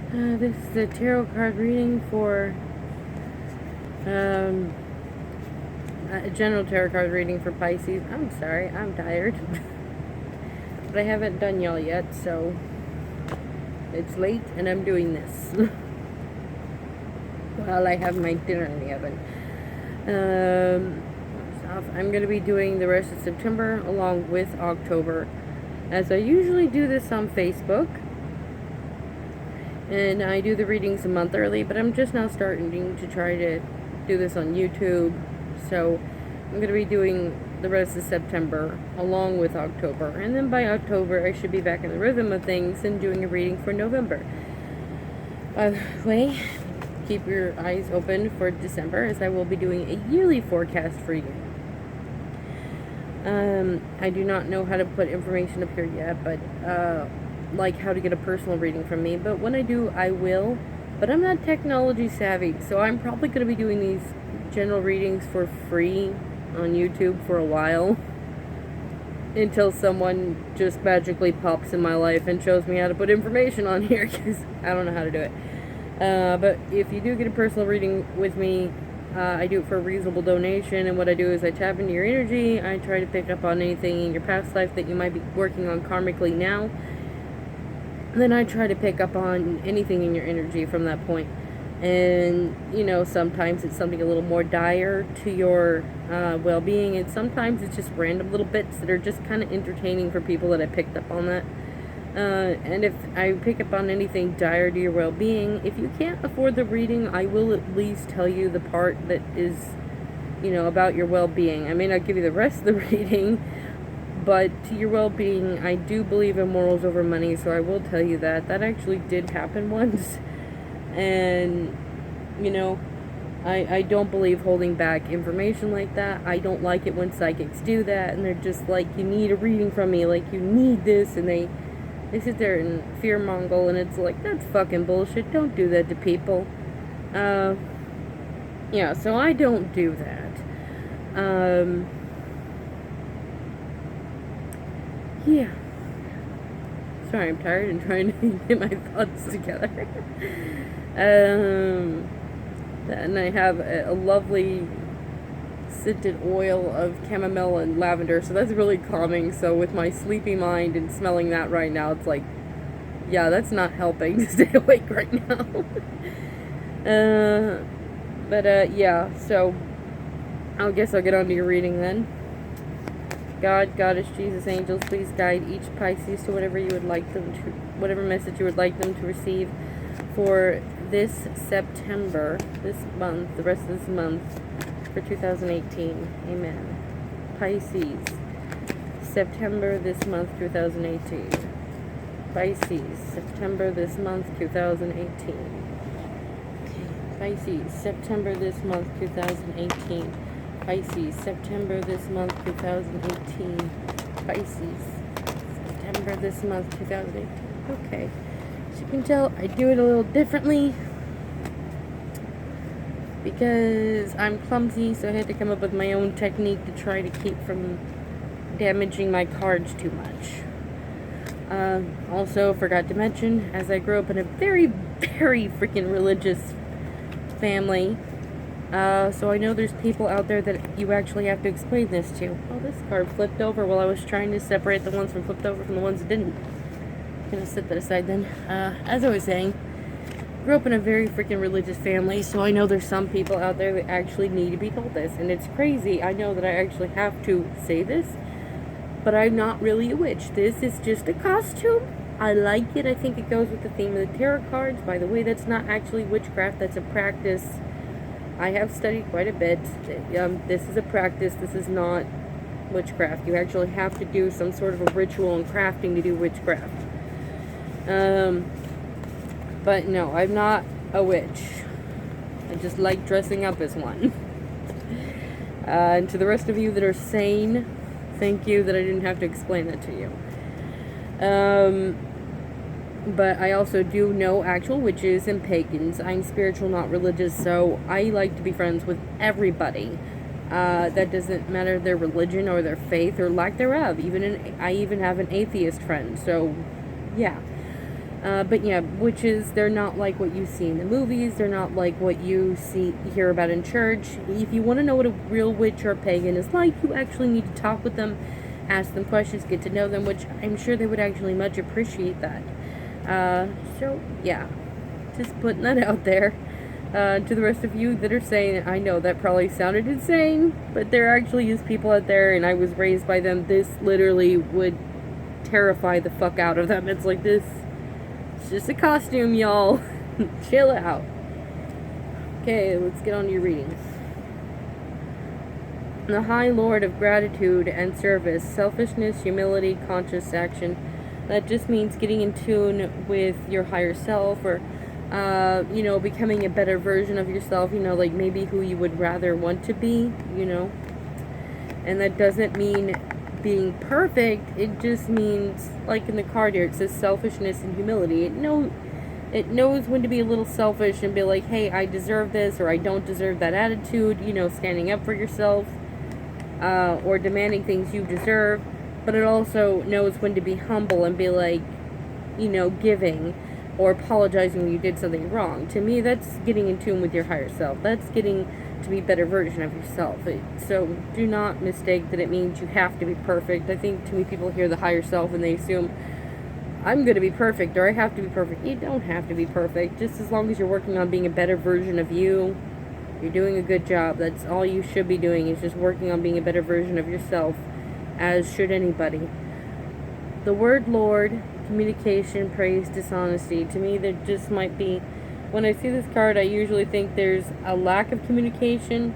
This is a tarot card reading for a general tarot card reading for Pisces. I'm sorry, I'm tired. But I haven't done y'all yet, so it's late and I'm doing this while I have my dinner in the oven. I'm going to be doing the rest of September along with October, as I usually do this on Facebook. And I do the readings a month early, but I'm just now starting to try to do this on YouTube. So I'm going to be doing the rest of September along with October. And then by October, I should be back in the rhythm of things and doing a reading for November. By the way, keep your eyes open for December, as I will be doing a yearly forecast for you. I do not know how to put information up here yet, but like how to get a personal reading from me, but when I do, I will. But I'm not technology savvy, so I'm probably going to be doing these general readings for free on YouTube for a while, until someone just magically pops in my life and shows me how to put information on here, because I don't know how to do it. But if you do get a personal reading with me, I do it for a reasonable donation, and what I do is I tap into your energy. I try to pick up on anything in your past life that you might be working on karmically now. Then I try to pick up on anything in your energy from that point. And, you know, sometimes it's something a little more dire to your well-being, and sometimes it's just random little bits that are just kind of entertaining for people that I picked up on that. And if I pick up on anything dire to your well-being, if you can't afford the reading, I will at least tell you the part that is, you know, about your well-being. I may not give you the rest of the reading, but to your well-being, I do believe in morals over money, so I will tell you that. That actually did happen once. And, you know, I don't believe holding back information like that. I don't like it when psychics do that, and they're just like, you need a reading from me, like, you need this, and they sit there and fearmonger, and it's like, that's fucking bullshit. Don't do that to people. Yeah, so I don't do that. Yeah. Sorry, I'm tired and trying to get my thoughts together. And I have a lovely scented oil of chamomile and lavender, so that's really calming. So with my sleepy mind and smelling that right now, it's like, yeah, that's not helping to stay awake right now. Yeah, so I guess I'll get on to your reading then. God, Goddess, Jesus, angels, please guide each Pisces to whatever you would like them to, whatever message you would like them to receive for this September, this month, the rest of this month, for 2018. Amen. Pisces, September this month, 2018. Pisces, September this month, 2018. Pisces, September this month, 2018. Pisces, September this month, 2018. Pisces, September this month, 2018. Okay. As you can tell, I do it a little differently because I'm clumsy, so I had to come up with my own technique to try to keep from damaging my cards too much. Also, forgot to mention, as I grew up in a very, very freaking religious family, so I know there's people out there that you actually have to explain this to. Oh, this card flipped over while I was trying to separate the ones from flipped over from the ones that didn't. I'm gonna set that aside then. As I was saying, grew up in a very freaking religious family, so I know there's some people out there that actually need to be told this, and it's crazy. I know that I actually have to say this, but I'm not really a witch. This is just a costume. I like it. I think it goes with the theme of the tarot cards. By the way, that's not actually witchcraft. That's a practice. I have studied quite a bit. This is a practice. This is not witchcraft. You actually have to do some sort of a ritual and crafting to do witchcraft. But no, I'm not a witch. I just like dressing up as one. And to the rest of you that are sane, thank you that I didn't have to explain that to you. But I also do know actual witches and pagans. I'm spiritual, not religious, so I like to be friends with everybody. That doesn't matter their religion or their faith or lack thereof. I even have an atheist friend, so yeah. But yeah, witches, they're not like what you see in the movies. They're not like what you hear about in church. If you want to know what a real witch or a pagan is like, you actually need to talk with them, ask them questions, get to know them, which I'm sure they would actually much appreciate that. So, yeah, just putting that out there. To the rest of you that are saying, I know that probably sounded insane, but there actually is people out there, and I was raised by them. This literally would terrify the fuck out of them. It's like this. It's just a costume, y'all. Chill out. Okay, let's get on to your readings. The High Lord of gratitude and service, selfishness, humility, conscious action. That just means getting in tune with your higher self, or becoming a better version of yourself, like maybe who you would rather want to be, And that doesn't mean being perfect. It just means, like in the card here, it says selfishness and humility. It knows when to be a little selfish and be like, hey, I deserve this, or I don't deserve that attitude, standing up for yourself, or demanding things you deserve. But it also knows when to be humble and be like, giving, or apologizing when you did something wrong. To me, that's getting in tune with your higher self. That's getting to be a better version of yourself. So do not mistake that it means you have to be perfect. I think too many people hear the higher self and they assume, I'm going to be perfect, or I have to be perfect. You don't have to be perfect. Just as long as you're working on being a better version of you, you're doing a good job. That's all you should be doing, is just working on being a better version of yourself, as should anybody. The word Lord, communication, praise, dishonesty. To me, there just might be, when I see this card, I usually think there's a lack of communication,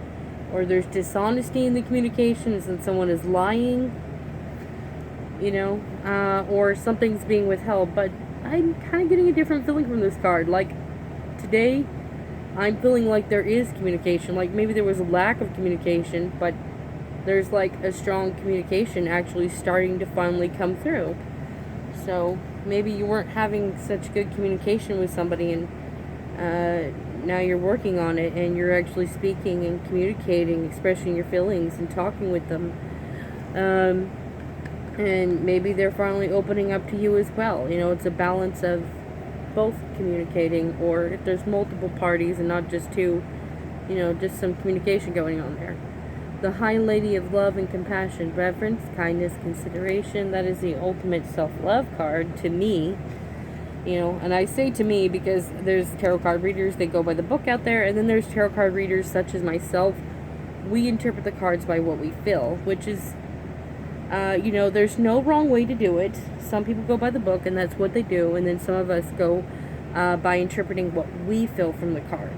or there's dishonesty in the communications and someone is lying, or something's being withheld. But I'm kind of getting a different feeling from this card. Like, today, I'm feeling like there is communication. Like, maybe there was a lack of communication, but there's like a strong communication actually starting to finally come through. So maybe you weren't having such good communication with somebody, and now you're working on it, and you're actually speaking and communicating, expressing your feelings and talking with them. And maybe they're finally opening up to you as well. It's a balance of both communicating, or if there's multiple parties and not just two, just some communication going on there. The High Lady of love and compassion, reverence, kindness, consideration. That is the ultimate self-love card to me. And I say to me because there's tarot card readers, they go by the book out there, and then there's tarot card readers such as myself. We interpret the cards by what we feel, which is, there's no wrong way to do it. Some people go by the book, and that's what they do, and then some of us go by interpreting what we feel from the card.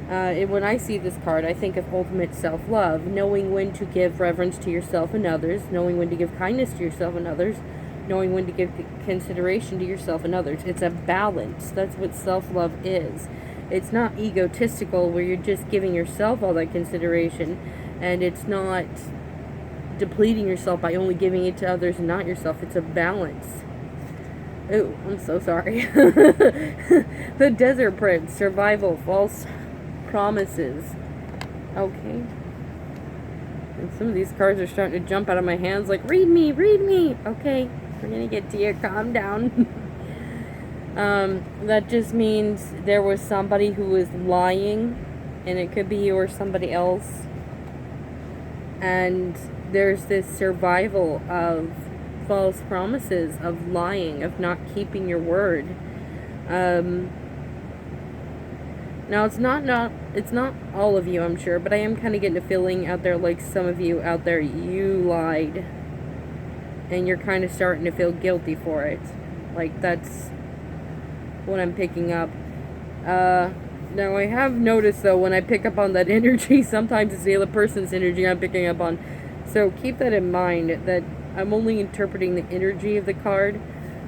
When I see this card, I think of ultimate self-love, knowing when to give reverence to yourself and others, knowing when to give kindness to yourself and others, knowing when to give consideration to yourself and others. It's a balance. That's what self-love is. It's not egotistical where you're just giving yourself all that consideration, and it's not depleting yourself by only giving it to others and not yourself. It's a balance. Oh, I'm so sorry. The Desert Prince, survival, false promises. Okay. And some of these cards are starting to jump out of my hands like, read me, read me. Okay, we're gonna get to you. Calm down. That just means there was somebody who was lying, and it could be you or somebody else. And there's this survival of false promises, of lying, of not keeping your word. Now, it's not all of you, I'm sure, but I am kind of getting a feeling out there, like some of you out there, you lied, and you're kind of starting to feel guilty for it. Like, that's what I'm picking up. Now, I have noticed, though, when I pick up on that energy, sometimes it's the other person's energy I'm picking up on. So keep that in mind, that I'm only interpreting the energy of the card,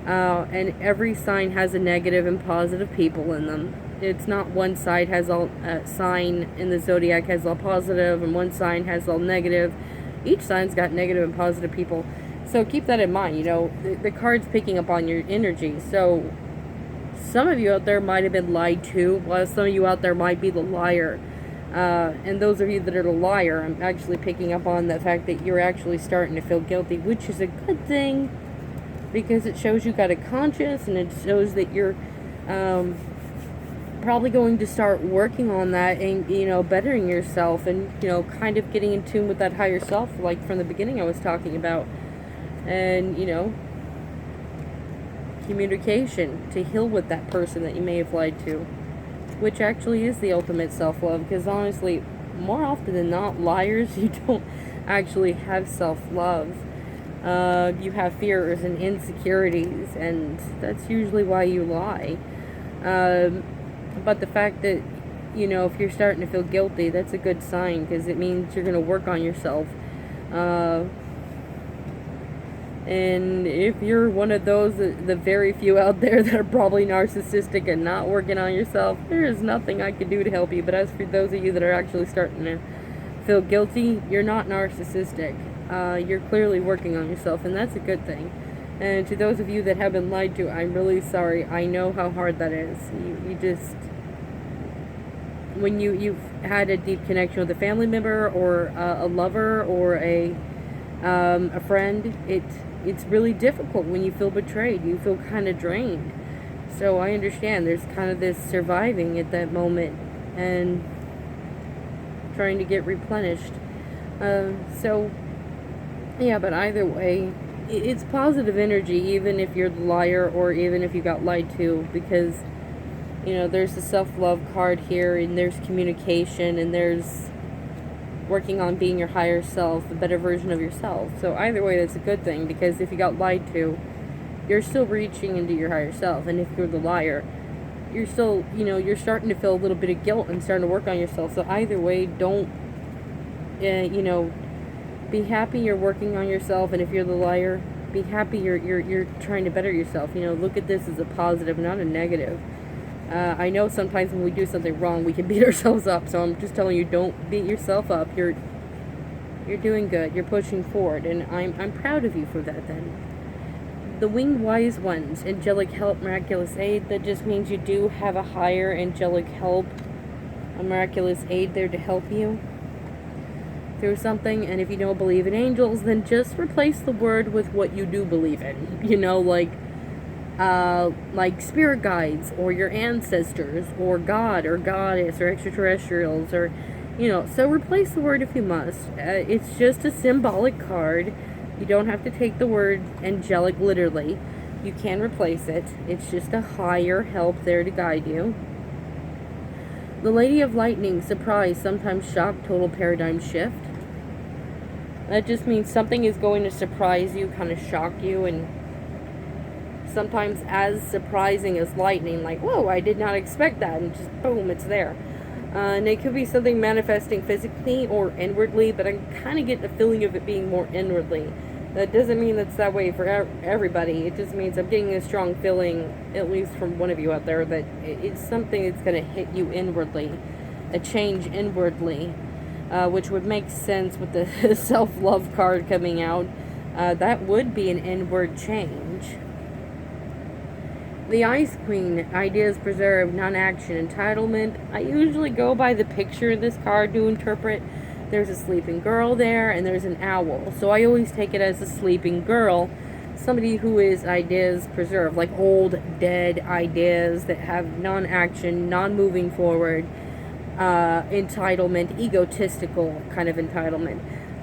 and every sign has a negative and positive people in them. It's not one side has all sign in the zodiac has all positive, and one sign has all negative. Each sign's got negative and positive people. So keep that in mind. The card's picking up on your energy. So some of you out there might have been lied to, while some of you out there might be the liar. And those of you that are the liar, I'm actually picking up on the fact that you're actually starting to feel guilty, which is a good thing. because it shows you got a conscience, and it shows that you're probably going to start working on that and, bettering yourself and, kind of getting in tune with that higher self, like from the beginning I was talking about. And, communication to heal with that person that you may have lied to, which actually is the ultimate self-love, because honestly, more often than not, liars, you don't actually have self-love. You have fears and insecurities, and that's usually why you lie. But the fact that, if you're starting to feel guilty, that's a good sign, because it means you're going to work on yourself. And if you're one of those, the very few out there that are probably narcissistic and not working on yourself, there is nothing I could do to help you. But as for those of you that are actually starting to feel guilty, you're not narcissistic. You're clearly working on yourself, and that's a good thing. And to those of you that have been lied to, I'm really sorry. I know how hard that is. You just, when you've had a deep connection with a family member or a lover or a friend, it's really difficult when you feel betrayed. You feel kind of drained. So I understand there's kind of this surviving at that moment and trying to get replenished. So yeah, but either way, it's positive energy, even if you're the liar or even if you got lied to, because there's the self-love card here, and there's communication, and there's working on being your higher self, a better version of yourself. So either way, that's a good thing, because if you got lied to, you're still reaching into your higher self. And if you're the liar, you're still, you're starting to feel a little bit of guilt and starting to work on yourself. So either way, don't, be happy you're working on yourself. And if you're the liar, be happy you're trying to better yourself. Look at this as a positive, not a negative. I know sometimes when we do something wrong, we can beat ourselves up. So I'm just telling you, don't beat yourself up. You're doing good. You're pushing forward, and I'm proud of you for that. Then, the winged wise ones, angelic help, miraculous aid. That just means you do have a higher angelic help, a miraculous aid there to help you through something. And if you don't believe in angels, then just replace the word with what you do believe in. Like spirit guides, or your ancestors, or God, or goddess, or extraterrestrials, or, so replace the word if you must. It's just a symbolic card. You don't have to take the word angelic literally. You can replace it. It's just a higher help there to guide you. The Lady of Lightning, surprise, sometimes shock, total paradigm shift. That just means something is going to surprise you, kind of shock you, and sometimes as surprising as lightning, like, whoa, I did not expect that, and just boom, it's there. And it could be something manifesting physically or inwardly, but I'm kind of getting a feeling of it being more inwardly. That doesn't mean that's that way for everybody. It just means I'm getting a strong feeling, at least from one of you out there, that it's something that's going to hit you inwardly, a change inwardly, which would make sense with the self-love card coming out. That would be an inward change. The Ice Queen, ideas preserved, non-action, entitlement. I usually go by the picture of this card to interpret. There's a sleeping girl there, and there's an owl. So I always take it as a sleeping girl, somebody who is ideas preserved, like old, dead ideas that have non-action, non-moving forward, entitlement, egotistical kind of entitlement.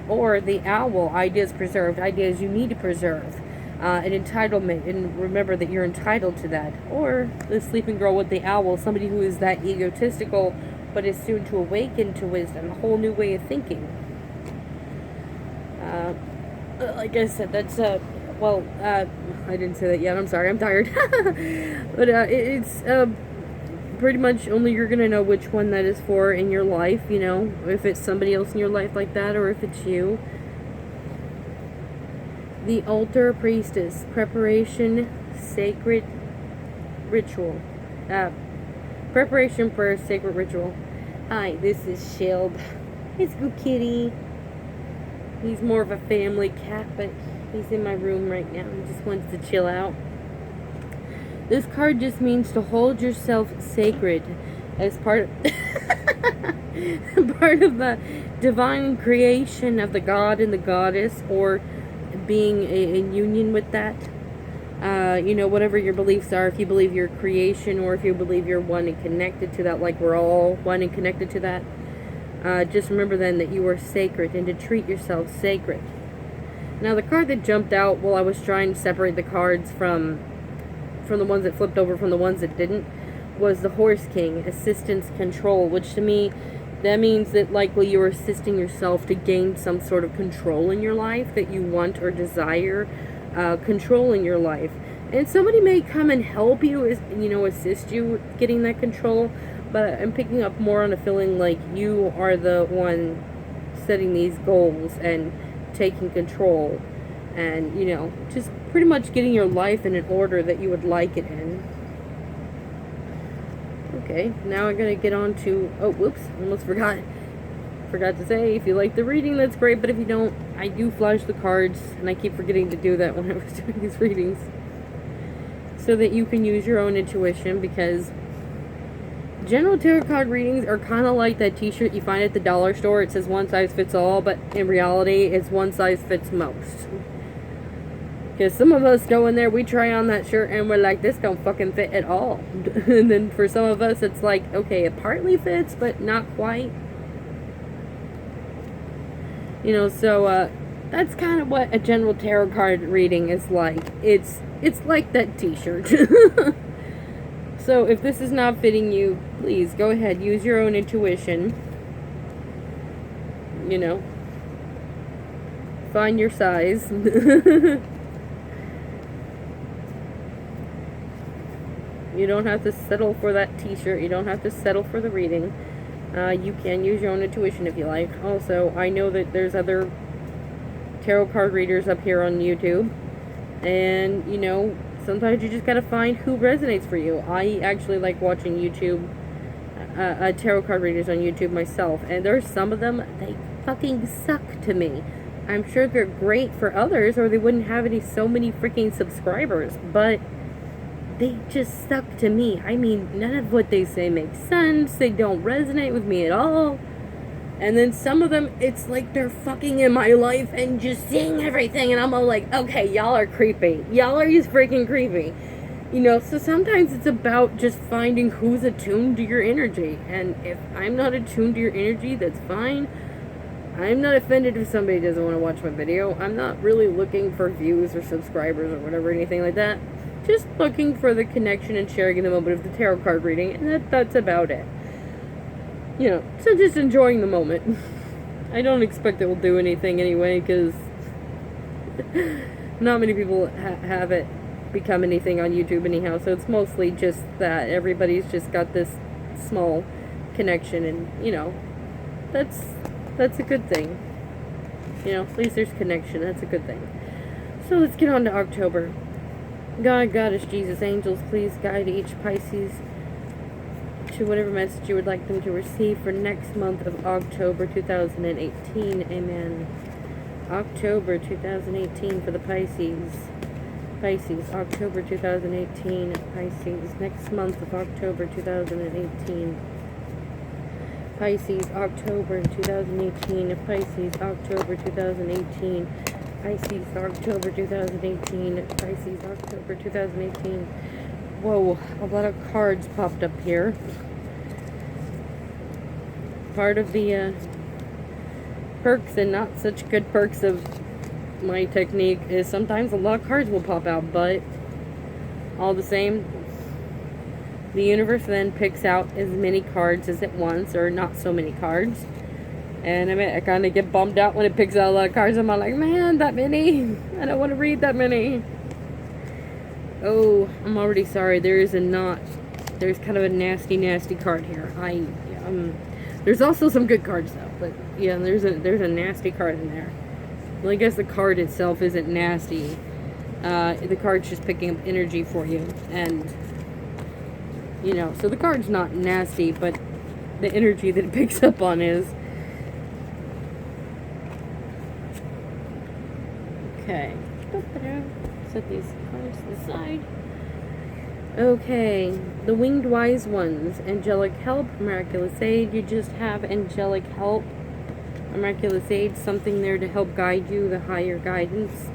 Or the owl, ideas preserved, ideas you need to preserve. An entitlement, and remember that you're entitled to that. Or the sleeping girl with the owl, somebody who is that egotistical, but is soon to awaken to wisdom, a whole new way of thinking. Like I said, that's, I didn't say that yet, I'm sorry, I'm tired. But it's pretty much only you're going to know which one that is for in your life, if it's somebody else in your life like that, or if it's you. The altar priestess, preparation, sacred ritual. Preparation for a sacred ritual. Hi, this is Shield. It's good kitty. He's more of a family cat, but he's in my room right now. He just wants to chill out. This card just means to hold yourself sacred as part of the divine creation of the god and the goddess, or being in union with that. You know, whatever your beliefs are, if you believe you're creation or if you believe you're one and connected to that, like we're all one and connected to that, just remember then that you are sacred and to treat yourself sacred. Now, the card that jumped out while I was trying to separate the cards from the ones that flipped over from the ones that didn't was the Horse King, assistance, control, which to me, that means that likely you're assisting yourself to gain some sort of control in your life that you want or desire, control in your life. And somebody may come and help you, you know, assist you with getting that control, but I'm picking up more on a feeling like you are the one setting these goals and taking control and, you know, just pretty much getting your life in an order that you would like it in. Okay, now I'm going to get on to, oh, whoops, almost forgot to say, if you like the reading, that's great, but if you don't, I do flash the cards, and I keep forgetting to do that when I was doing these readings, so that you can use your own intuition, because general tarot card readings are kind of like that t-shirt you find at the dollar store. It says one size fits all, but in reality, it's one size fits most. Because some of us go in there, we try on that shirt, and we're like, this don't fucking fit at all. And then for some of us, it's like, okay, it partly fits, but not quite. You know, so, that's kind of what a general tarot card reading is like. It's like that t-shirt. So if this is not fitting you, please go ahead, use your own intuition. You know, find your size. You don't have to settle for that t-shirt. You don't have to settle for the reading. You can use your own intuition if you like. Also, I know that there's other tarot card readers up here on YouTube. And, you know, sometimes you just gotta find who resonates for you. I actually like watching YouTube, tarot card readers on YouTube myself. And there's some of them, they fucking suck to me. I'm sure they're great for others, or they wouldn't have so many freaking subscribers. But they just suck to me. I mean, none of what they say makes sense. They don't resonate with me at all. And then some of them, it's like they're fucking in my life and just seeing everything. And I'm all like, okay, y'all are creepy. Y'all are just freaking creepy. You know, so sometimes it's about just finding who's attuned to your energy. And if I'm not attuned to your energy, that's fine. I'm not offended if somebody doesn't want to watch my video. I'm not really looking for views or subscribers or whatever, anything like that. Just looking for the connection and sharing in the moment of the tarot card reading, and that's about it. You know, so just enjoying the moment. I don't expect it will do anything anyway, because not many people have it become anything on YouTube anyhow, so it's mostly just that everybody's just got this small connection, and, you know, that's a good thing. You know, at least there's connection, that's a good thing. So let's get on to October. God, Goddess, Jesus, angels, please guide each Pisces to whatever message you would like them to receive for next month of October 2018. Amen. October 2018 for the Pisces. Pisces, October 2018. Pisces, next month of October 2018. Pisces, October 2018. Pisces, October 2018. Pisces, October 2018. Pisces, October 2018. Whoa, a lot of cards popped up here. Part of the perks and not such good perks of my technique is sometimes a lot of cards will pop out, but all the same, the universe then picks out as many cards as it wants, or not so many cards. And I mean, I kind of get bummed out when it picks out a lot of cards. I'm like, man, that many. I don't want to read that many. Oh, I'm already sorry. There's kind of a nasty, nasty card here. There's also some good cards though. But yeah, there's a nasty card in there. Well, I guess the card itself isn't nasty. The card's just picking up energy for you, and you know, so the card's not nasty, but the energy that it picks up on is. Okay, set these cards to the side. Okay, the Winged Wise Ones, Angelic Help, Miraculous Aid. You just have Angelic Help, Miraculous Aid, something there to help guide you, the higher guidance.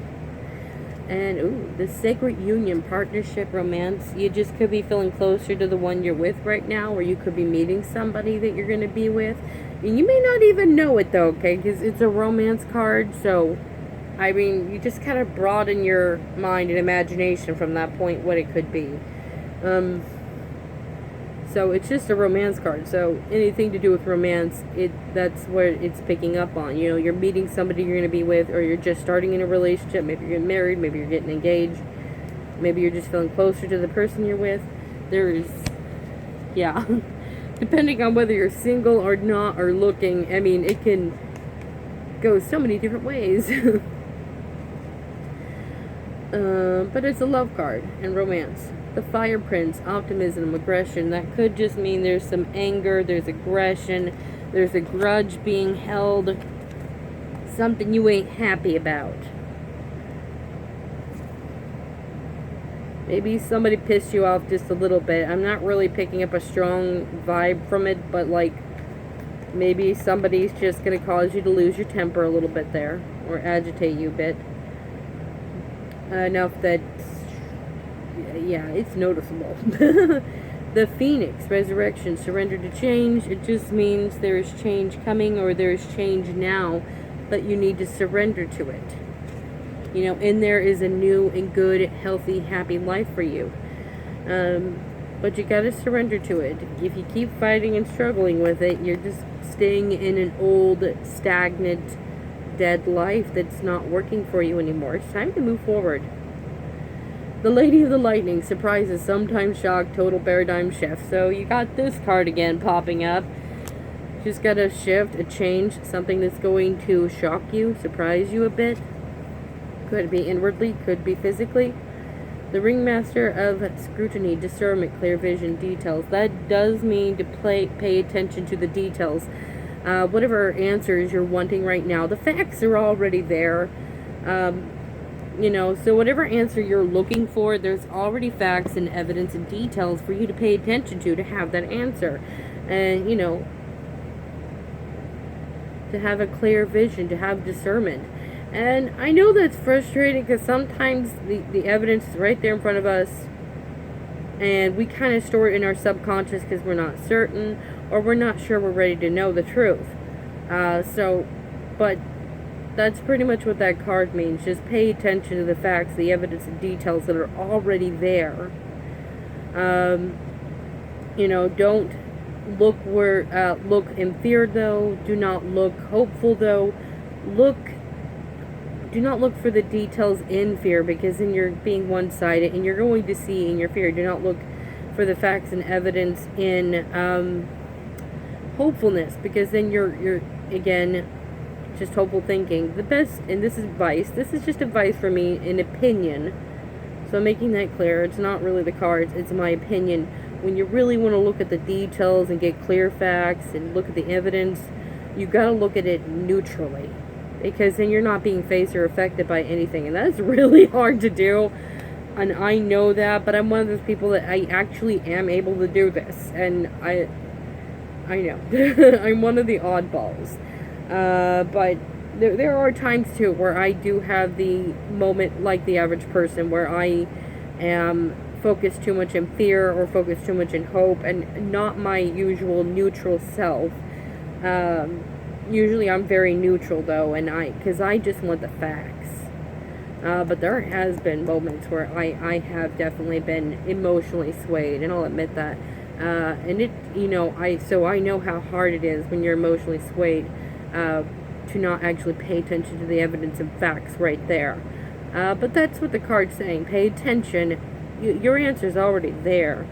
And, ooh, the sacred union, partnership, romance. You just could be feeling closer to the one you're with right now, or you could be meeting somebody that you're going to be with. And you may not even know it, though, okay? Because it's a romance card, so, I mean, you just kind of broaden your mind and imagination from that point what it could be. So it's just a romance card. So anything to do with romance, that's what it's picking up on. You know, you're meeting somebody you're going to be with, or you're just starting in a relationship. Maybe you're getting married. Maybe you're getting engaged. Maybe you're just feeling closer to the person you're with. Yeah, depending on whether you're single or not or looking. I mean, it can go so many different ways. But it's a love card and romance. The Fire Prince, optimism, aggression. That could just mean there's some anger, there's aggression, there's a grudge being held, something you ain't happy about. Maybe somebody pissed you off just a little bit. I'm not really picking up a strong vibe from it, but like maybe somebody's just going to cause you to lose your temper a little bit there, or agitate you a bit. Enough that, yeah, it's noticeable. The Phoenix, resurrection, surrender to change. It just means there is change coming, or there is change now, but you need to surrender to it. You know, and there is a new and good, healthy, happy life for you. But you got to surrender to it. If you keep fighting and struggling with it, you're just staying in an old, stagnant, dead life that's not working for you anymore. It's time to move forward. The Lady of the Lightning, surprises, sometimes shock, total paradigm shift. So you got this card again popping up. Just got a shift, a change, something that's going to shock you, surprise you a bit. Could be inwardly, could be physically. The Ringmaster of Scrutiny, discernment, clear vision, details. That does mean to pay attention to the details. Whatever answers you're wanting right now, the facts are already there. You know, so whatever answer you're looking for, there's already facts and evidence and details for you to pay attention to have that answer. And, you know, to have a clear vision, to have discernment. And I know that's frustrating because sometimes the evidence is right there in front of us, and we kind of store it in our subconscious because we're not certain, or we're not sure we're ready to know the truth. But that's pretty much what that card means. Just pay attention to the facts, the evidence, and details that are already there. You know, don't look in fear, though. Do not look hopeful, though. Do not look for the details in fear, because then you're being one-sided and you're going to see in your fear. Do not look for the facts and evidence in hopefulness, because then you're again just hopeful thinking. The best, and this is advice, this is just advice for me, an opinion, so I'm making that clear. It's not really the cards, it's my opinion. When you really want to look at the details and get clear facts and look at the evidence, you got to look at it neutrally, because then you're not being phased or affected by anything, and that's really hard to do. And I know that, but I'm one of those people that I actually am able to do this, and I know I'm one of the oddballs. But there are times too where I do have the moment like the average person, where I am focused too much in fear or focused too much in hope, and not my usual neutral self. Usually I'm very neutral though, and because I just want the facts. But there has been moments where I have definitely been emotionally swayed, and I'll admit that. And it, you know, so I know how hard it is when you're emotionally swayed, to not actually pay attention to the evidence and facts right there. But that's what the card's saying. Pay attention. Your answer's already there.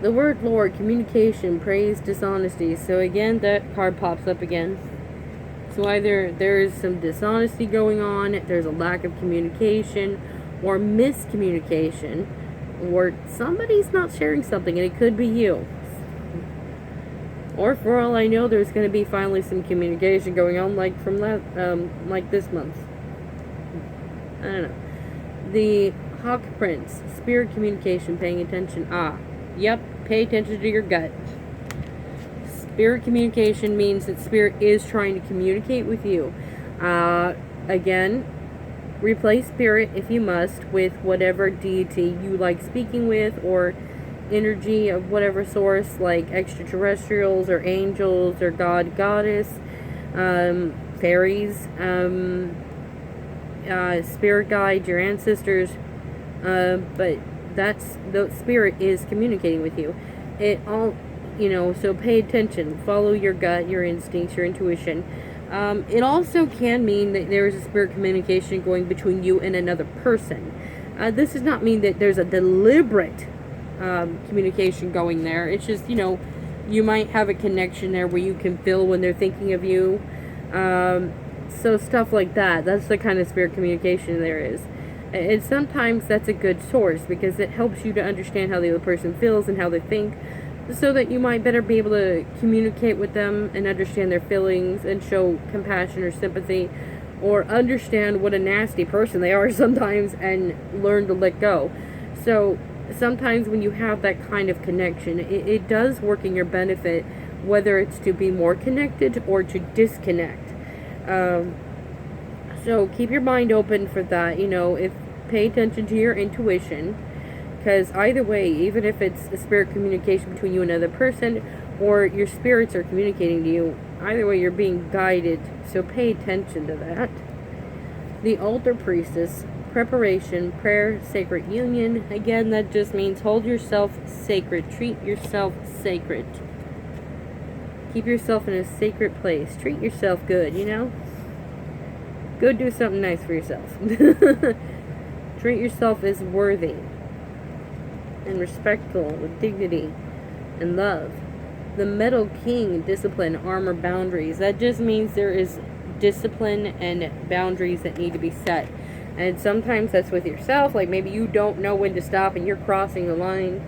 The word Lord, communication, praise, dishonesty. So again, that card pops up again. So either there is some dishonesty going on, there's a lack of communication, or miscommunication, or somebody's not sharing something, and it could be you. Or for all I know, there's going to be finally some communication going on, like from like this month. I don't know. The Hawk Prince, spirit communication, paying attention. Yep, pay attention to your gut. Spirit communication means that spirit is trying to communicate with you. Again, Replace spirit, if you must, with whatever deity you like speaking with, or energy of whatever source, like extraterrestrials or angels or god, goddess, fairies, spirit guides, your ancestors. But the spirit is communicating with you. It all, so pay attention, follow your gut, your instincts, your intuition. It also can mean that there is a spirit communication going between you and another person. This does not mean that there's a deliberate communication going there. It's just, you might have a connection there where you can feel when they're thinking of you. So stuff like that. That's the kind of spirit communication there is. And sometimes that's a good source because it helps you to understand how the other person feels and how they think, so that you might better be able to communicate with them and understand their feelings and show compassion or sympathy, or understand what a nasty person they are sometimes and learn to let go. So sometimes when you have that kind of connection, it does work in your benefit, whether it's to be more connected or to disconnect. So keep your mind open for that. Pay attention to your intuition, because either way, even if it's a spirit communication between you and another person, or your spirits are communicating to you, either way you're being guided, so pay attention to that. The altar priestess, preparation, prayer, sacred union. Again, that just means hold yourself sacred, treat yourself sacred, keep yourself in a sacred place, treat yourself good. Go do something nice for yourself. Treat yourself as worthy and respectful, with dignity and love. The Metal King, discipline, armor, boundaries. That just means there is discipline and boundaries that need to be set. And sometimes that's with yourself, like maybe you don't know when to stop and you're crossing the line.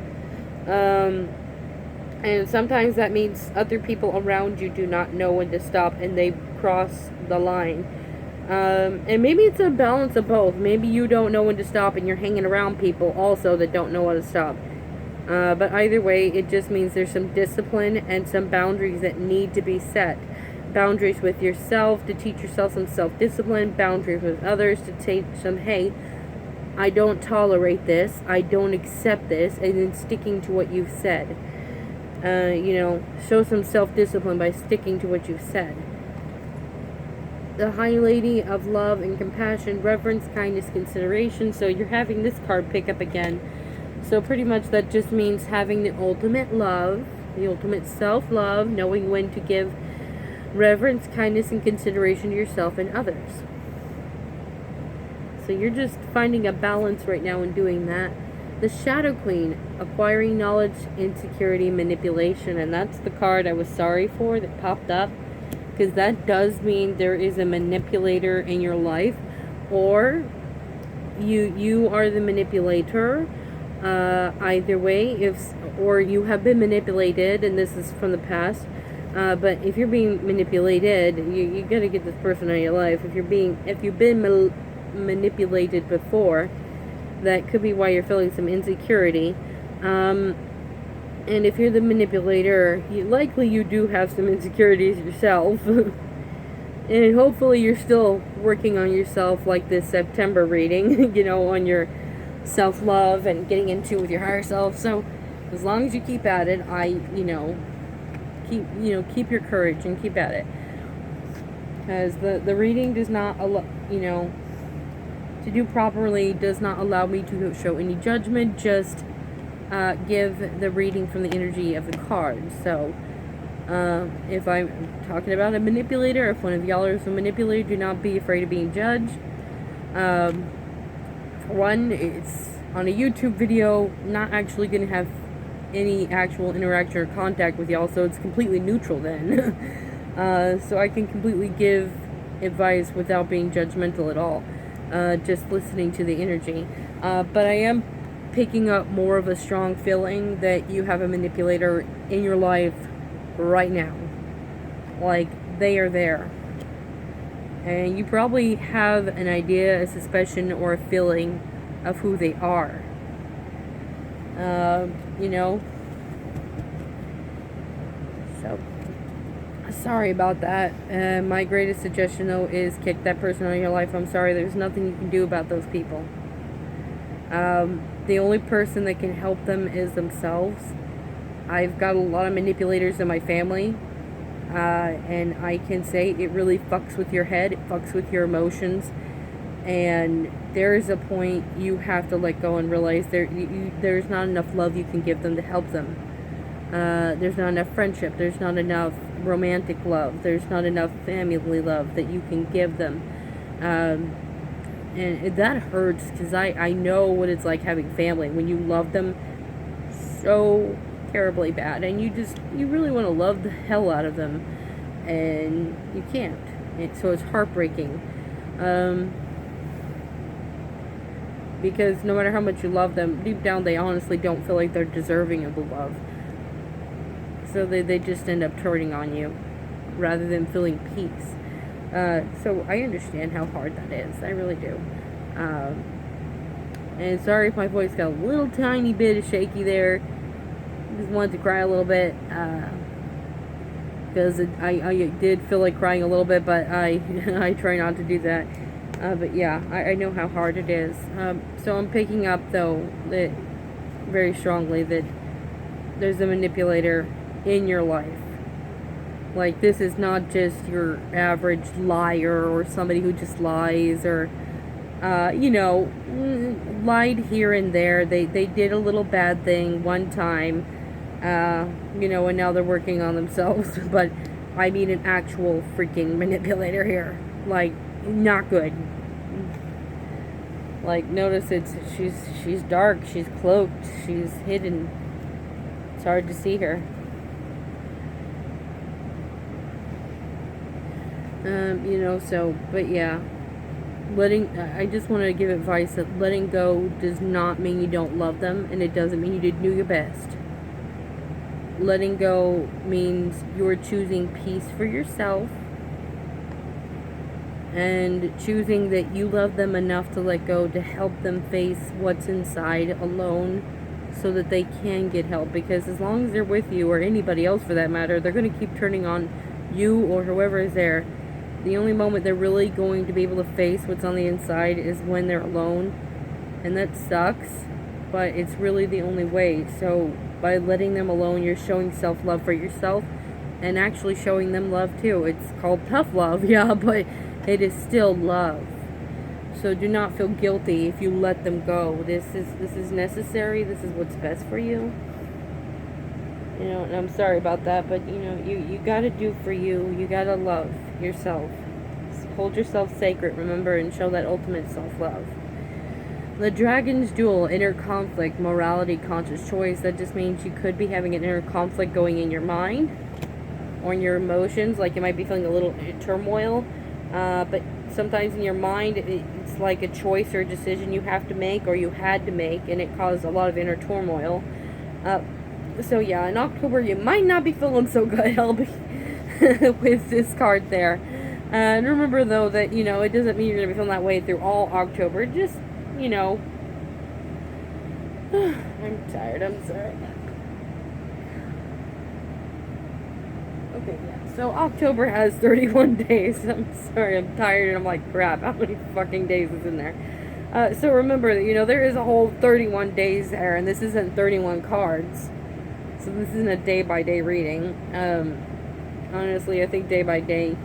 And sometimes that means other people around you do not know when to stop and they cross the line. And maybe it's a balance of both. Maybe you don't know when to stop and you're hanging around people also that don't know when to stop. But either way, it just means there's some discipline and some boundaries that need to be set. Boundaries with yourself, to teach yourself some self-discipline. Boundaries with others, to take some, hey, I don't tolerate this, I don't accept this, and then sticking to what you've said. Show some self-discipline by sticking to what you've said. The High Lady of love and compassion, reverence, kindness, consideration. So you're having this card pick up again. So pretty much that just means having the ultimate love, the ultimate self-love, knowing when to give reverence, kindness, and consideration to yourself and others. So you're just finding a balance right now in doing that. The Shadow Queen, acquiring knowledge, insecurity, manipulation. And that's the card I was sorry for that popped up. Because that does mean there is a manipulator in your life, or you are the manipulator. Either way, or you have been manipulated, and this is from the past. But if you're being manipulated, you gotta get this person out of your life. If you've been manipulated before, that could be why you're feeling some insecurity. And if you're the manipulator, you do have some insecurities yourself. And hopefully you're still working on yourself, like this September reading, on your self-love and getting into with your higher self. So as long as you keep at it, keep your courage and keep at it. Because the reading does not allow, to do properly does not allow me to show any judgment, just give the reading from the energy of the cards. So if I'm talking about a manipulator, if one of y'all is a manipulator, do not be afraid of being judged. For one, it's on a YouTube video, not actually going to have any actual interaction or contact with y'all, so it's completely neutral then. So I can completely give advice without being judgmental at all, just listening to the energy. But I am picking up more of a strong feeling that you have a manipulator in your life right now. Like, they are there. And you probably have an idea, a suspicion, or a feeling of who they are. So Sorry about that. My greatest suggestion, though, is kick that person out of your life. I'm sorry, there's nothing you can do about those people. The only person that can help them is themselves. I've got a lot of manipulators in my family, and I can say it really fucks with your head, it fucks with your emotions, and there is a point you have to let go and realize there's not enough love you can give them to help them. There's not enough friendship, there's not enough romantic love, there's not enough family love that you can give them. And that hurts, because I know what it's like having family when you love them so terribly bad, and you really want to love the hell out of them, and you can't. So it's heartbreaking, because no matter how much you love them, deep down they honestly don't feel like they're deserving of the love. So they just end up turning on you rather than feeling peace. So I understand how hard that is. I really do. And sorry if my voice got a little tiny bit of shaky there. Just wanted to cry a little bit. Because I did feel like crying a little bit, but I try not to do that. But yeah, I know how hard it is. So I'm picking up, though, that very strongly that there's a manipulator in your life. Like, this is not just your average liar or somebody who just lies or, lied here and there. They did a little bad thing one time, and now they're working on themselves. But I mean an actual freaking manipulator here. Like, not good. Like, notice she's dark, she's cloaked, she's hidden. It's hard to see her. But yeah, I just want to give advice that letting go does not mean you don't love them, and it doesn't mean you didn't do your best. Letting go means you're choosing peace for yourself, and choosing that you love them enough to let go to help them face what's inside alone, so that they can get help. Because as long as they're with you, or anybody else for that matter, they're going to keep turning on you or whoever is there. The only moment they're really going to be able to face what's on the inside is when they're alone. And that sucks, but it's really the only way. So by letting them alone, you're showing self-love for yourself and actually showing them love too. It's called tough love, yeah, but it is still love. So do not feel guilty if you let them go. This is necessary. This is what's best for you. And I'm sorry about that, but you gotta do for you. You gotta love yourself. Hold yourself sacred, remember, and show that ultimate self-love. The Dragon's Duel, inner conflict, morality, conscious choice. That just means you could be having an inner conflict going in your mind or in your emotions. Like, you might be feeling a little turmoil, but sometimes in your mind it's like a choice or a decision you have to make, or you had to make, and it caused a lot of inner turmoil. So yeah, in October you might not be feeling so good, I'll be with this card there. And remember, though, that it doesn't mean you're gonna be feeling that way through all October. Just I'm tired, I'm sorry. Okay, yeah. So October has 31 days. I'm sorry, I'm tired, and I'm like, crap, how many fucking days is in there? So remember that, there is a whole 31 days there, and this isn't 31 cards. So this isn't a day-by-day reading. Honestly, I think day-by-day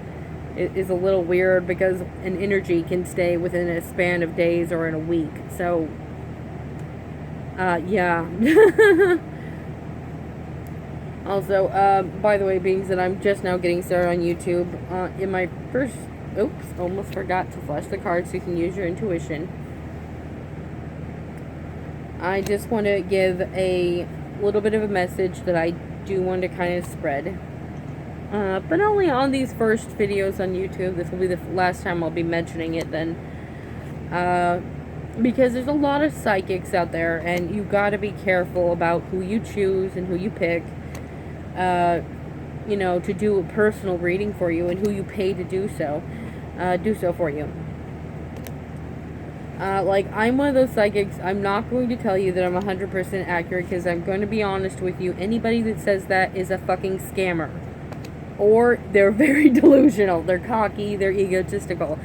is a little weird, because an energy can stay within a span of days or in a week. So, yeah. Also, by the way, being that I'm just now getting started on YouTube, in my first... Oops, almost forgot to flash the cards so you can use your intuition. I just want to give a little bit of a message that I do want to kind of spread. But only on these first videos on YouTube. This will be the last time I'll be mentioning it then. Because there's a lot of psychics out there, and you gotta be careful about who you choose and who you pick, to do a personal reading for you, and who you pay to do so for you. Like, I'm one of those psychics. I'm not going to tell you that I'm 100% accurate, because I'm going to be honest with you. Anybody that says that is a fucking scammer. or they're very delusional. They're cocky, they're egotistical.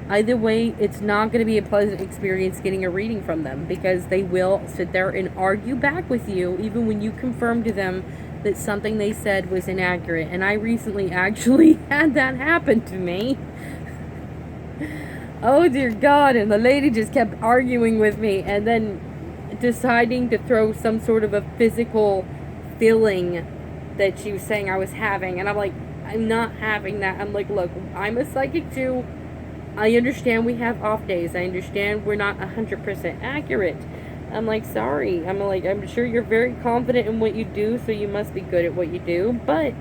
Either way, it's not going to be a pleasant experience getting a reading from them, because they will sit there and argue back with you even when you confirm to them that something they said was inaccurate. And I recently actually had that happen to me. Oh dear God, and the lady just kept arguing with me and then deciding to throw some sort of a physical feeling that she was saying I was having. And I'm like, I'm not having that. I'm like, look, I'm a psychic too. I understand we have off days. I understand we're not 100% accurate. I'm like, sorry. I'm like, I'm sure you're very confident in what you do, so you must be good at what you do. But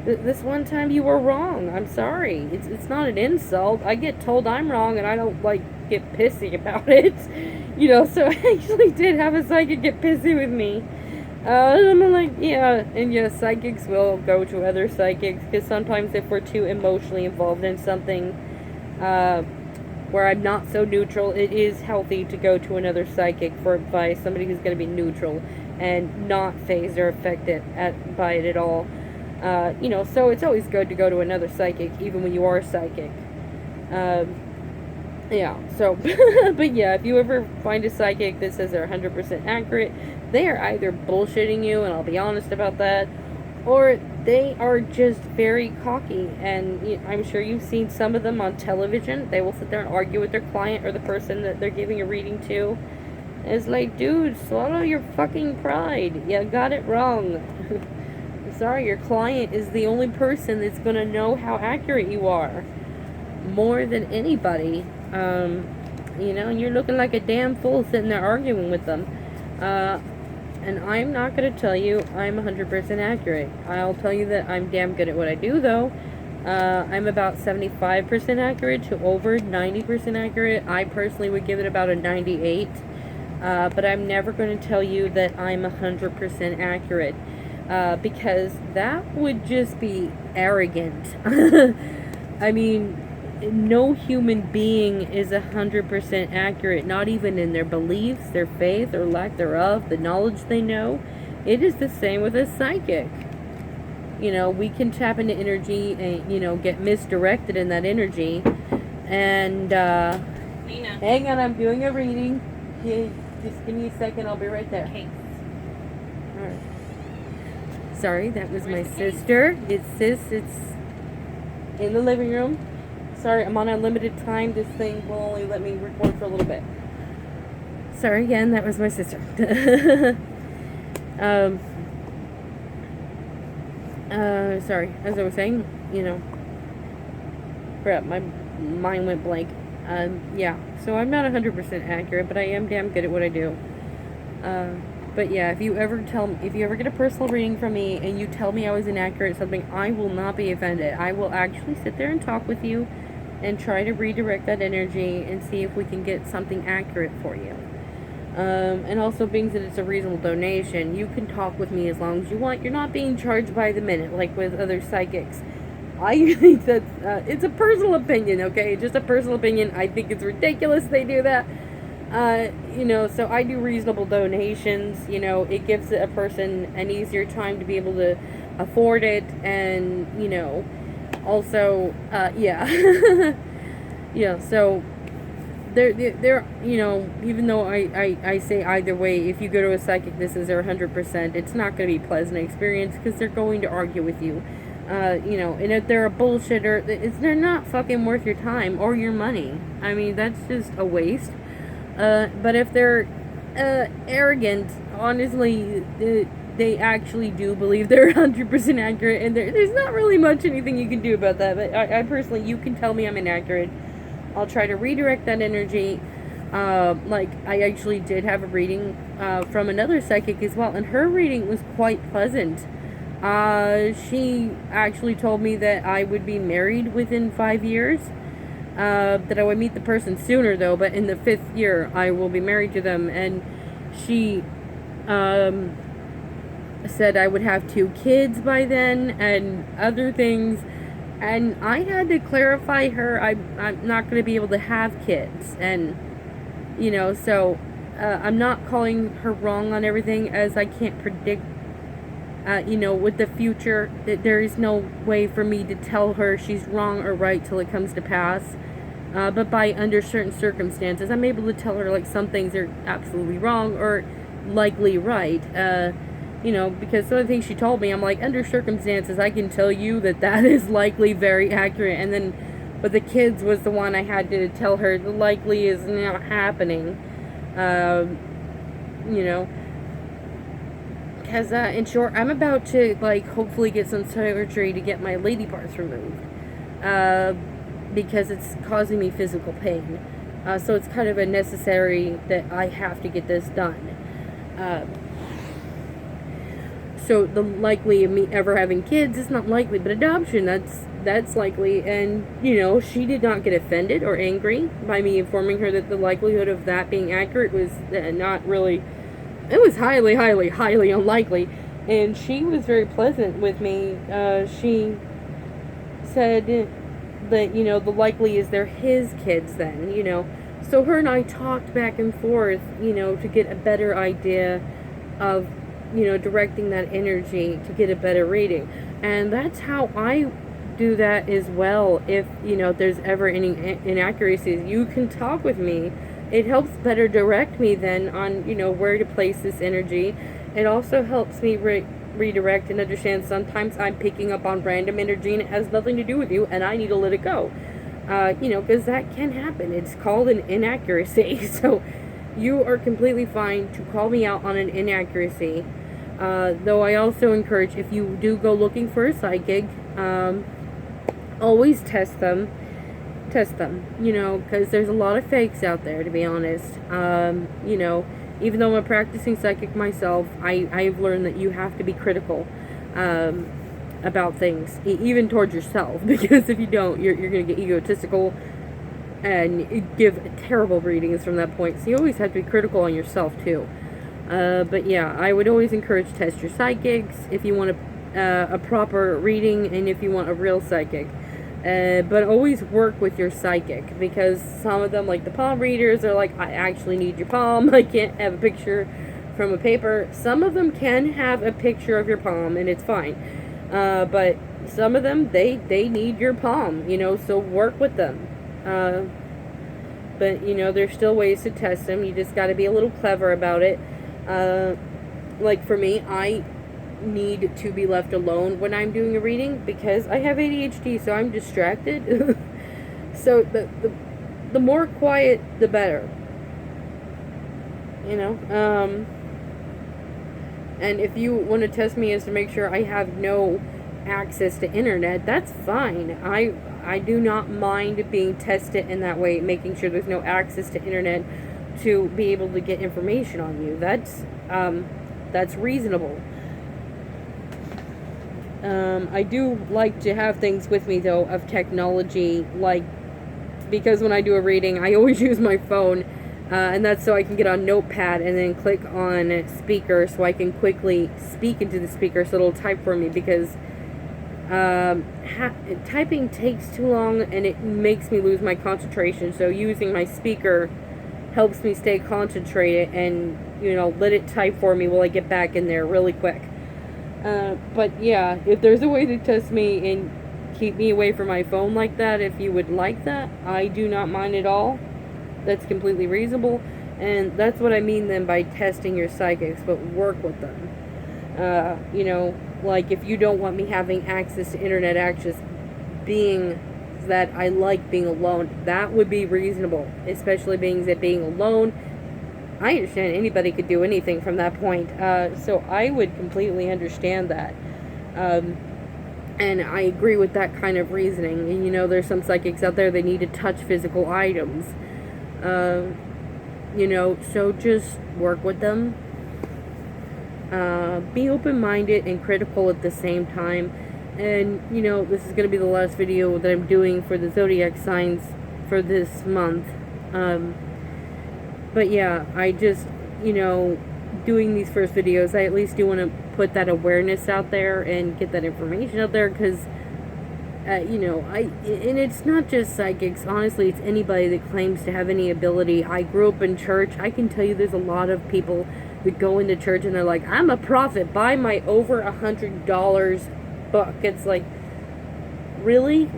this one time you were wrong. I'm sorry. It's not an insult. I get told I'm wrong, and I don't, like, get pissy about it. You know, so I actually did have a psychic get pissy with me. And I'm like, yeah. And yes, psychics will go to other psychics, because sometimes if we're too emotionally involved in something, where I'm not so neutral, it is healthy to go to another psychic for advice, somebody who's going to be neutral and not phased or affected by it at all. You know, so it's always good to go to another psychic, even when you are psychic. Yeah, so, but yeah, if you ever find a psychic that says they're 100% accurate, they are either bullshitting you, and I'll be honest about that, or they are just very cocky. And I'm sure you've seen some of them on television. They will sit there and argue with their client or the person that they're giving a reading to. It's like, dude, swallow your fucking pride. You got it wrong. I'm sorry, your client is the only person that's going to know how accurate you are. More than anybody. You know, and you're looking like a damn fool sitting there arguing with them. And I'm not going to tell you I'm 100% accurate. I'll tell you that I'm damn good at what I do, though. I'm about 75% accurate to over 90% accurate. I personally would give it about a 98. But I'm never going to tell you that I'm 100% accurate. Because that would just be arrogant. I mean, no human being is 100% accurate, not even in their beliefs, their faith, or lack thereof, the knowledge they know. It is the same with a psychic. You know, we can tap into energy and, you know, get misdirected in that energy. And, Nina. Hang on, I'm doing a reading. Yeah, just give me a second, I'll be right there. Okay. Alright. Sorry, that was my sister. It's in the living room. Sorry, I'm on unlimited time. This thing will only let me record for a little bit. Sorry again, that was my sister. Sorry, as I was saying, you know, crap, my mind went blank. Yeah, so I'm not 100% accurate, but I am damn good at what I do. But yeah, if you ever get a personal reading from me and you tell me I was inaccurate at something, I will not be offended. I will actually sit there and talk with you and try to redirect that energy and see if we can get something accurate for you. And also, being that it's a reasonable donation, you can talk with me as long as you want. You're not being charged by the minute like with other psychics. I think that it's a personal opinion, okay? Just a personal opinion. I think it's ridiculous they do that. You know, so I do reasonable donations. You know, it gives a person an easier time to be able to afford it, and, you know, also, yeah. Yeah, so there, you know, even though I say either way, if you go to a psychic, this is their 100%, it's not going to be a pleasant experience, because they're going to argue with you. You know, and if they're a bullshitter, they're not fucking worth your time or your money. I mean, that's just a waste. But if they're arrogant, honestly, they actually do believe they're 100% accurate, and there's not really much anything you can do about that. But I personally, you can tell me I'm inaccurate. I'll try to redirect that energy. Like, I actually did have a reading from another psychic as well, and her reading was quite pleasant. She actually told me that I would be married within 5 years. That I would meet the person sooner, though, but in the 5th year I will be married to them. And she said I would have 2 kids by then and other things. And I had to clarify her, I'm not going to be able to have kids. And, you know, so I'm not calling her wrong on everything, as I can't predict with the future, that there is no way for me to tell her she's wrong or right till it comes to pass. But by under certain circumstances, I'm able to tell her like some things are absolutely wrong or likely right. Because some of the things she told me, I'm like, under circumstances, I can tell you that is likely very accurate. And then, but the kids was the one I had to tell her the likely is not happening. You know, because in short, I'm about to like hopefully get some surgery to get my lady parts removed. Because it's causing me physical pain. So it's kind of a necessary that I have to get this done. So the likely of me ever having kids is not likely, but adoption, that's likely. And, she did not get offended or angry by me informing her that the likelihood of that being accurate was not really, it was highly, highly, highly unlikely. And she was very pleasant with me. She said that, the likely is they're his kids then, So her and I talked back and forth, to get a better idea of, directing that energy to get a better reading. And that's how I do that as well. If, there's ever any inaccuracies, you can talk with me. It helps better direct me then on, where to place this energy. It also helps me redirect and understand sometimes I'm picking up on random energy and it has nothing to do with you and I need to let it go. Because that can happen. It's called an inaccuracy. So you are completely fine to call me out on an inaccuracy. Though I also encourage, if you do go looking for a psychic, always test them, because there's a lot of fakes out there, to be honest. Even though I'm a practicing psychic myself, I've learned that you have to be critical about things, even towards yourself, because if you don't, you're going to get egotistical and give terrible readings from that point. So you always have to be critical on yourself, too. But yeah, I would always encourage to test your psychics if you want a proper reading and if you want a real psychic. But always work with your psychic, because some of them, like the palm readers, are like, I actually need your palm. I can't have a picture from a paper. Some of them can have a picture of your palm, and it's fine. But some of them, they need your palm, so work with them. But, there's still ways to test them. You just got to be a little clever about it. Like for me, I need to be left alone when I'm doing a reading because I have ADHD, so I'm distracted. So the more quiet, the better. And if you want to test me as to make sure I have no access to internet, that's fine. I do not mind being tested in that way, making sure there's no access to internet to be able to get information on you. That's reasonable. I do like to have things with me, though, of technology, because when I do a reading, I always use my phone, and that's so I can get on Notepad and then click on speaker so I can quickly speak into the speaker so it'll type for me, because typing takes too long and it makes me lose my concentration. So using my speaker helps me stay concentrated and, let it type for me while I get back in there really quick. But yeah, if there's a way to test me and keep me away from my phone like that, if you would like that, I do not mind at all. That's completely reasonable. And that's what I mean then by testing your psychics, but work with them. If you don't want me having access to internet access, being that I like being alone, that would be reasonable, especially being alone. I understand anybody could do anything from that point, so I would completely understand that, and I agree with that kind of reasoning. And there's some psychics out there that need to touch physical items, so just work with them. Be open-minded and critical at the same time. And, this is going to be the last video that I'm doing for the zodiac signs for this month. But yeah, I just, doing these first videos, I at least do want to put that awareness out there and get that information out there, because, and it's not just psychics. Honestly, it's anybody that claims to have any ability. I grew up in church. I can tell you there's a lot of people that go into church and they're like, I'm a prophet, buy my over $100 book. It's like, really?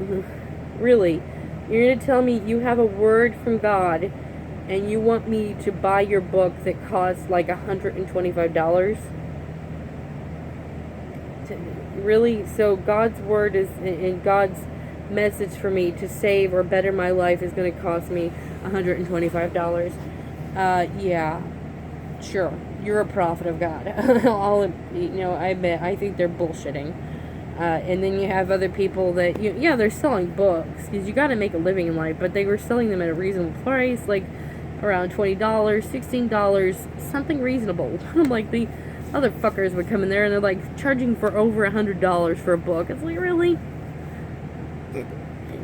Really? You're going to tell me you have a word from God and you want me to buy your book that costs like $125? Really? So God's word is, and God's message for me to save or better my life is going to cost me $125. Yeah, sure, you're a prophet of God. I think they're bullshitting. And then you have other people that, yeah, they're selling books, because you got to make a living in life, but they were selling them at a reasonable price, like around $20, $16, something reasonable. Like, the other fuckers would come in there and they're like charging for over $100 for a book. It's like, really?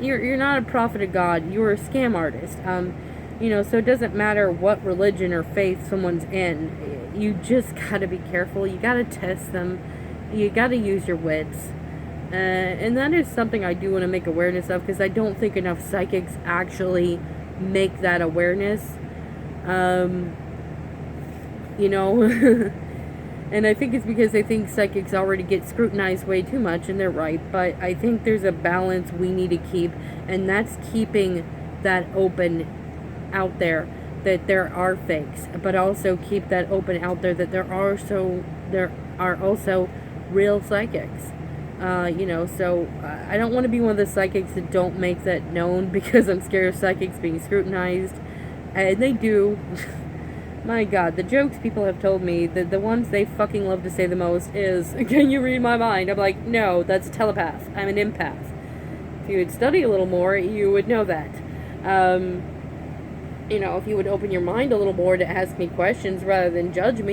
You're not a prophet of God. You're a scam artist. So it doesn't matter what religion or faith someone's in. You just gotta be careful. You gotta test them. You gotta use your wits. And that is something I do want to make awareness of, because I don't think enough psychics actually make that awareness. And I think it's because they think psychics already get scrutinized way too much, and they're right. But I think there's a balance we need to keep, and that's keeping that open out there, that there are fakes, but also keep that open out there that there are also real psychics. So I don't want to be one of the psychics that don't make that known, because I'm scared of psychics being scrutinized, and they do. My God, the jokes people have told me, the ones they fucking love to say the most is, can you read my mind? I'm like, no, that's a telepath. I'm an empath. If you would study a little more, you would know that. If you would open your mind a little more to ask me questions rather than judge me.